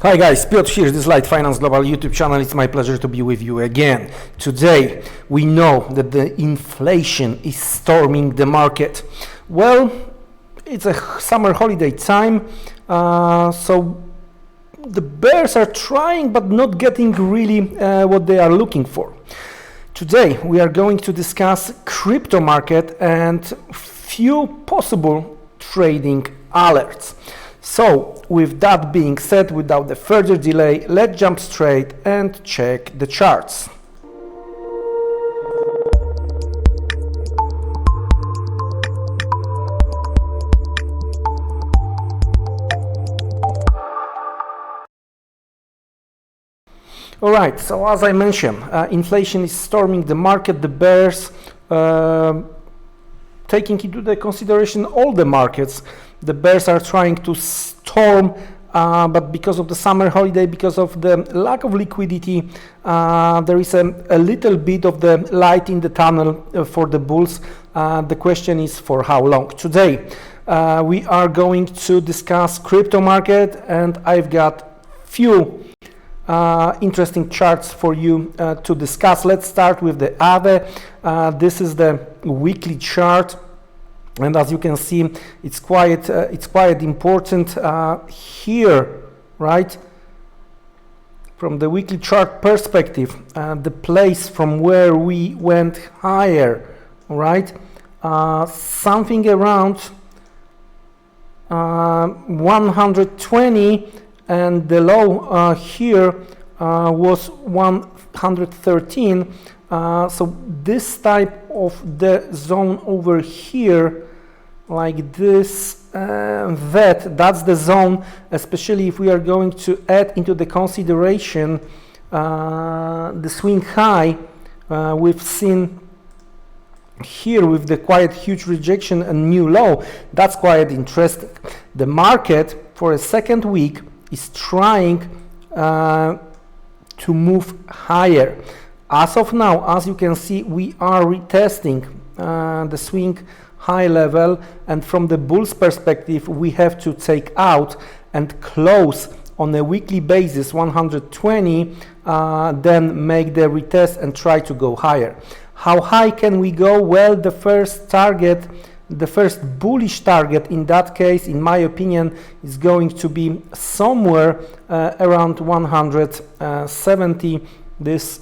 Hi guys, Piotr here, this is LiteFinance Global YouTube channel. It's my pleasure to be with you again. Today, we know that the inflation is storming the market. Well, it's a summer holiday time, so the bears are trying but not getting really what they are looking for. Today, we are going to discuss crypto market and few possible trading alerts. So, with that being said, without the further delay, let's jump straight and check the charts. Alright, so as I mentioned, inflation is storming the market. The bears, taking into the consideration all the markets, the bears are trying to storm, but because of the summer holiday, because of the lack of liquidity, there is a little bit of the light in the tunnel for the bulls. The question is for how long. Today, we are going to discuss crypto market, and I've got few interesting charts for you to discuss. Let's start with the AAVE. This is the weekly chart. And as you can see, it's quite important here, right? From the weekly chart perspective, the place from where we went higher, right? Something around 120, and the low here was 113. So this type of the zone over here, like this, that's the zone, especially if we are going to add into the consideration the swing high we've seen here with the quite huge rejection and new low. That's quite interesting. The market for a second week is trying to move higher. As of now, as you can see, we are retesting the swing high level, and from the bulls perspective, we have to take out and close on a weekly basis 120, then make the retest and try to go higher. How high can we go? Well, the first target, the first bullish target in that case, in my opinion, is going to be somewhere around 170. This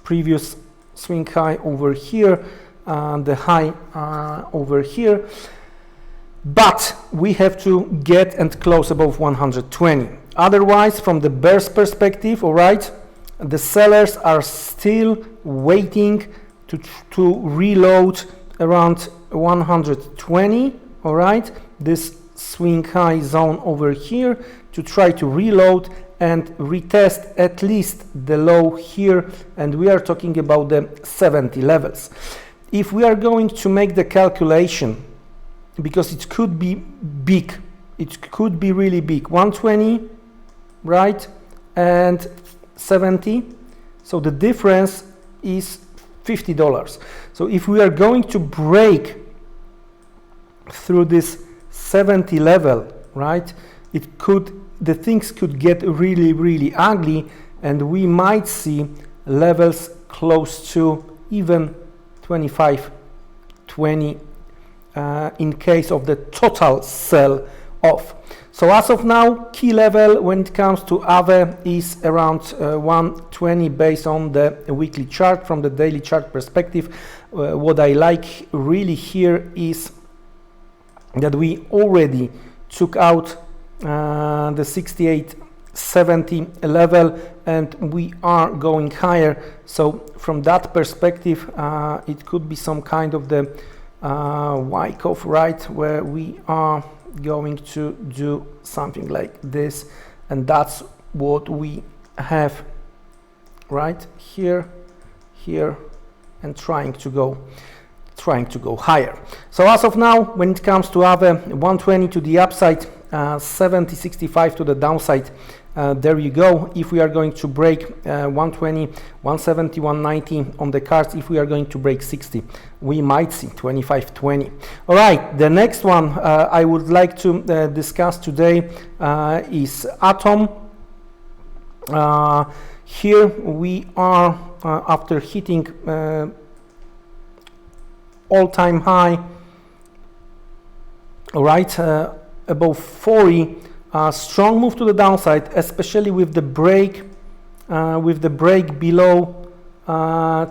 previous swing high over here, the high over here, but we have to get and close above 120. Otherwise, from the bears perspective, all right, the sellers are still waiting to reload around 120, all right, this swing high zone over here, to try to reload and retest at least the low here, and we are talking about the 70 levels. If we are going to make the calculation, because it could be big, it could be really big, 120, right, and 70, so the difference is $50. So if we are going to break through this 70 level, right, the things could get really ugly, and we might see levels close to even 25, 20 in case of the total sell off. So as of now, key level when it comes to AAVE is around 120 based on the weekly chart. From the daily chart perspective, what I like really here is that we already took out the 68.70 level, and we are going higher. So from that perspective, it could be some kind of the wyckoff, right, where we are going to do something like this, and that's what we have right here, and trying to go higher. So as of now, when it comes to AAVE, 120 to the upside, 70.65 to the downside, There you go. If we are going to break 120, 170, 190 on the cards, if we are going to break 60, we might see 25.20. All right, the next one I would like to discuss today is Atom. Here we are after hitting all-time high, all right, above 40. Strong move to the downside, especially with the break below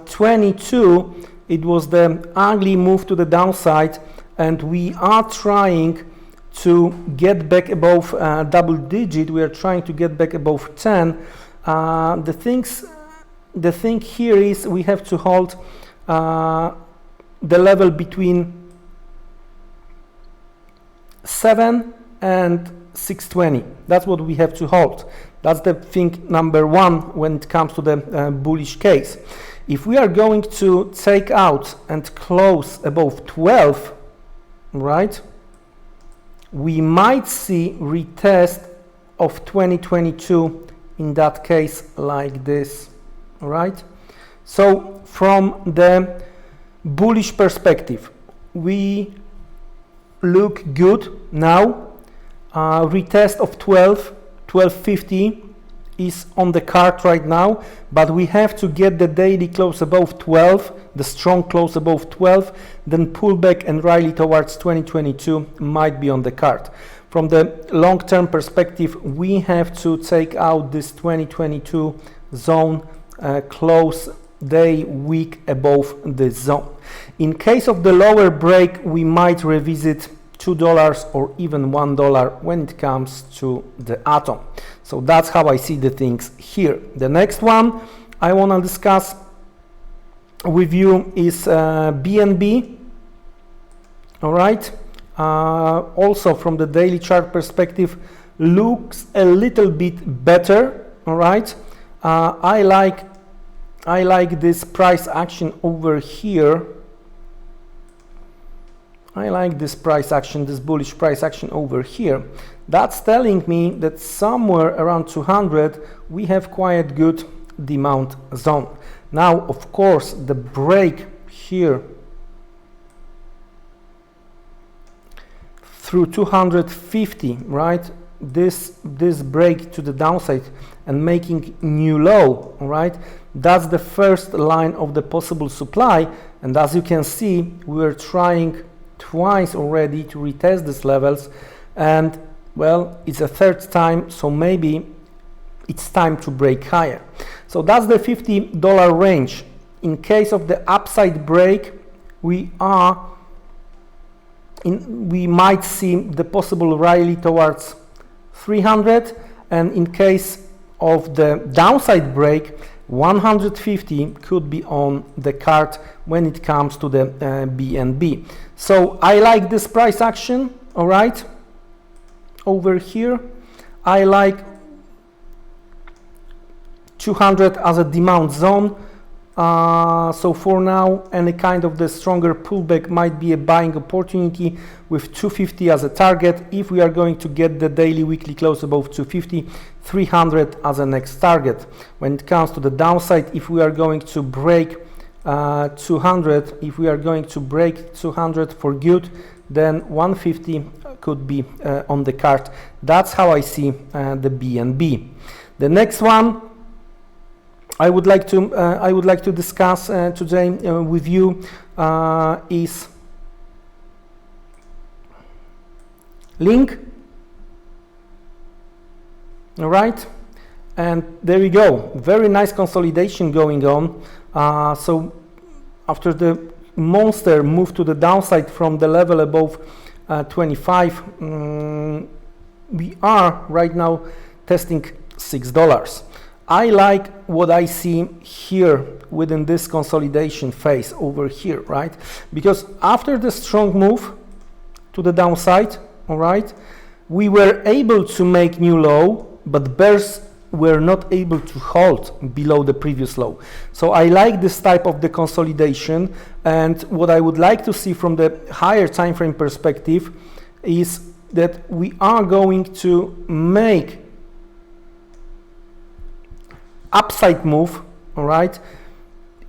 22. It was the ugly move to the downside, and we are trying to get back above double digit. We are trying to get back above 10. The thing here is we have to hold the level between 7 and 620. That's what we have to hold. That's the thing number one when it comes to the bullish case. If we are going to take out and close above 12, right, we might see retest of 2022 in that case like this, right? So from the bullish perspective, we look good now. Retest of 1250 is on the card right now, but we have to get the daily close above 12, the strong close above 12, then pull back and rally towards 2022 might be on the card. From the long-term perspective, we have to take out this 2022 zone, close day, week above this zone. In case of the lower break, we might revisit $2 or even $1 when it comes to the Atom. So that's how I see the things here. The next one I want to discuss with you is BNB. All right. Also from the daily chart perspective, looks a little bit better. All right. I like this price action over here. I like this price action, this bullish price action over here. That's telling me that somewhere around 200 we have quite good demand zone. Now, of course, the break here through 250, right? This break to the downside and making new low, right? That's the first line of the possible supply. And as you can see, we're trying twice already to retest these levels, and well, it's a third time, so maybe it's time to break higher. So that's the $50 range. In case of the upside break, we might see the possible rally towards 300, and in case of the downside break, 150 could be on the card when it comes to the BNB. So I like this price action, all right, over here. I like 200 as a demand zone. So for now, any kind of the stronger pullback might be a buying opportunity with 250 as a target. If we are going to get the daily weekly close above 250, 300 as a next target. When it comes to the downside, if we are going to break 200, if we are going to break 200 for good, then 150 could be on the card. That's how I see the BNB. The next one I would like to discuss today with you is Link. All right, and there we go. Very nice consolidation going on. So after the monster move to the downside from the level above 25, we are right now testing $6. I like what I see here within this consolidation phase over here, right? Because after the strong move to the downside, all right, we were able to make new low, but bears were not able to hold below the previous low. So I like this type of the consolidation, and what I would like to see from the higher time frame perspective is that we are going to make upside move, all right,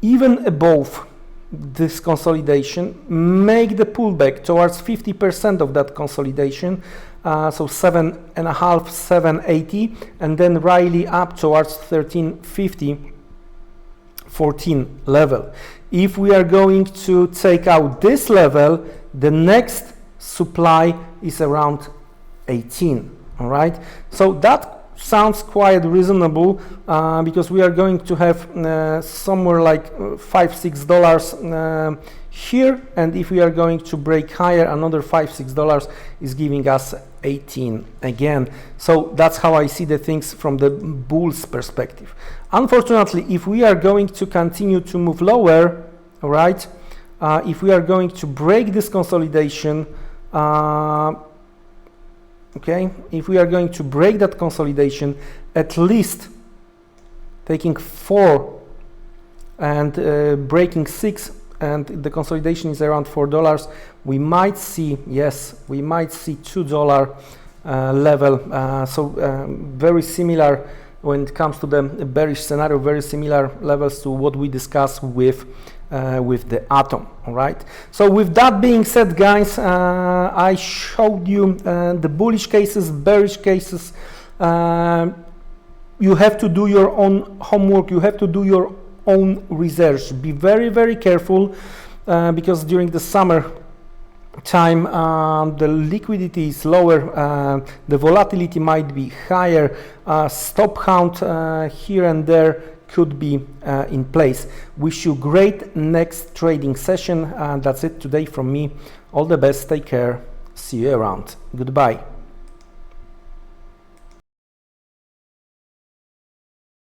even above this consolidation, make the pullback towards 50% of that consolidation, so 7.5, 780, and then rally up towards 1350, 14 level. If we are going to take out this level, the next supply is around 18, all right? So that sounds quite reasonable, because we are going to have somewhere like $5-6 here, and if we are going to break higher, another $5-6 is giving us 18 again. So that's how I see the things from the bull's perspective. Unfortunately, if we are going to continue to move lower, all right, if we are going to break this consolidation, okay, if we are going to break that consolidation, at least taking 4 and breaking 6, and the consolidation is around $4, we might see, yes, we might see $2 level. So very similar when it comes to the bearish scenario, very similar levels to what we discussed with the atom. All right, so with that being said, guys, I showed you the bullish cases, bearish cases. You have to do your own homework, you have to do your own research. Be very, very careful, because during the summer time the liquidity is lower, the volatility might be higher, stop count here and there could be in place. Wish you great next trading session. That's it today from me. All the best, take care, see you around, goodbye.